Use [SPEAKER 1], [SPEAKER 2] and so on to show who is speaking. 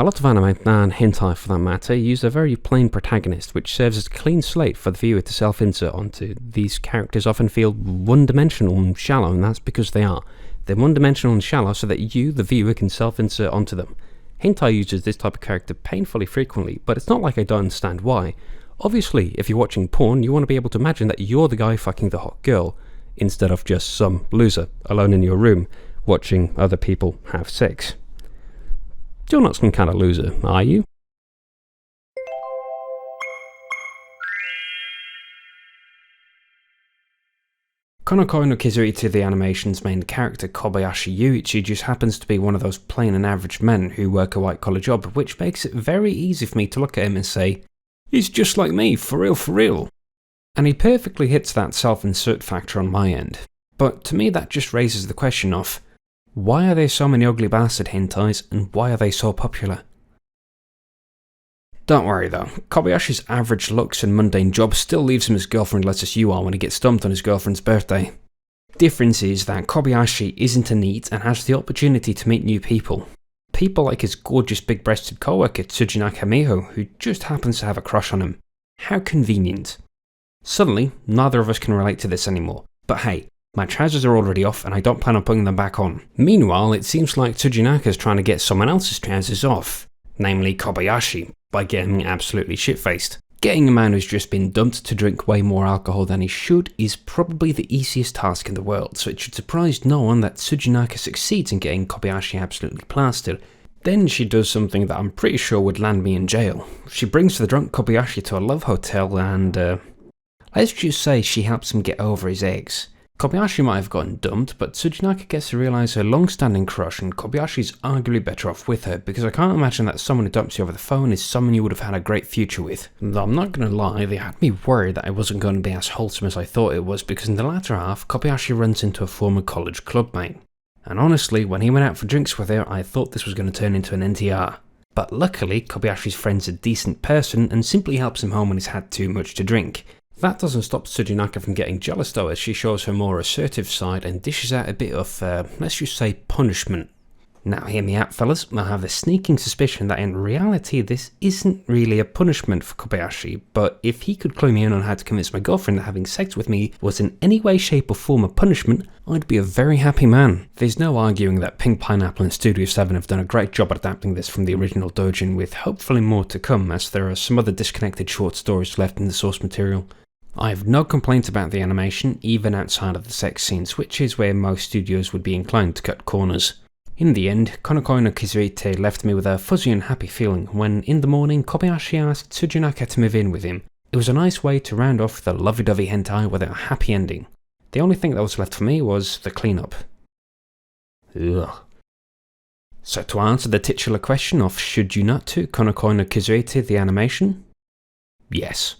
[SPEAKER 1] A lot of anime, and hentai for that matter, use a very plain protagonist, which serves as a clean slate for the viewer to self-insert onto. These characters often feel one-dimensional and shallow, and that's because they are. They're one-dimensional and shallow so that you, the viewer, can self-insert onto them. Hentai uses this type of character painfully frequently, but it's not like I don't understand why. Obviously, if you're watching porn, you want to be able to imagine that you're the guy fucking the hot girl, instead of just some loser, alone in your room, watching other people have sex. You're not some kind of loser, are you? Konokoi no Kizuite, the animation's main character, Kobayashi Yuichi, just happens to be one of those plain and average men who work a white-collar job, which makes it very easy for me to look at him and say, he's just like me, for real, for real. And he perfectly hits that self-insert factor on my end. But to me that just raises the question of, why are there so many ugly bastard hentais, and why are they so popular? Don't worry though, Kobayashi's average looks and mundane job still leaves him his girlfriend-less as you are when he gets dumped on his girlfriend's birthday. Difference is that Kobayashi isn't a NEET and has the opportunity to meet new people. People like his gorgeous big-breasted co-worker Tsujinaka Miho, who just happens to have a crush on him. How convenient. Suddenly, neither of us can relate to this anymore, but hey, my trousers are already off and I don't plan on putting them back on. Meanwhile, it seems like Tsujinaka's trying to get someone else's trousers off, namely Kobayashi, by getting absolutely shit-faced. Getting a man who's just been dumped to drink way more alcohol than he should is probably the easiest task in the world, so it should surprise no one that Tsujinaka succeeds in getting Kobayashi absolutely plastered. Then she does something that I'm pretty sure would land me in jail. She brings the drunk Kobayashi to a love hotel and, let's just say she helps him get over his ex. Kobayashi might have gotten dumped, but Tsujinaka gets to realise her long-standing crush, and Kobayashi's arguably better off with her, because I can't imagine that someone who dumps you over the phone is someone you would have had a great future with. Though I'm not going to lie, they had me worried that it wasn't going to be as wholesome as I thought it was, because in the latter half, Kobayashi runs into a former college clubmate. And honestly, when he went out for drinks with her, I thought this was going to turn into an NTR. But luckily, Kobayashi's friend's a decent person and simply helps him home when he's had too much to drink. That doesn't stop Tsujinaka from getting jealous though, as she shows her more assertive side and dishes out a bit of, let's just say, punishment. Now hear me out fellas, I have a sneaking suspicion that in reality this isn't really a punishment for Kobayashi, but if he could clue me in on how to convince my girlfriend that having sex with me was in any way, shape or form a punishment, I'd be a very happy man. There's no arguing that Pink Pineapple and Studio 7 have done a great job at adapting this from the original doujin, with hopefully more to come, as there are some other disconnected short stories left in the source material. I have no complaints about the animation, even outside of the sex scenes, which is where most studios would be inclined to cut corners. In the end, Konokoi no Kizuite left me with a fuzzy and happy feeling when, in the morning, Kobayashi asked Tsujinaka to move in with him. It was a nice way to round off the lovey-dovey hentai with a happy ending. The only thing that was left for me was the cleanup. Ugh. So to answer the titular question of should you nut to Konokoi no Kizuite the animation? Yes.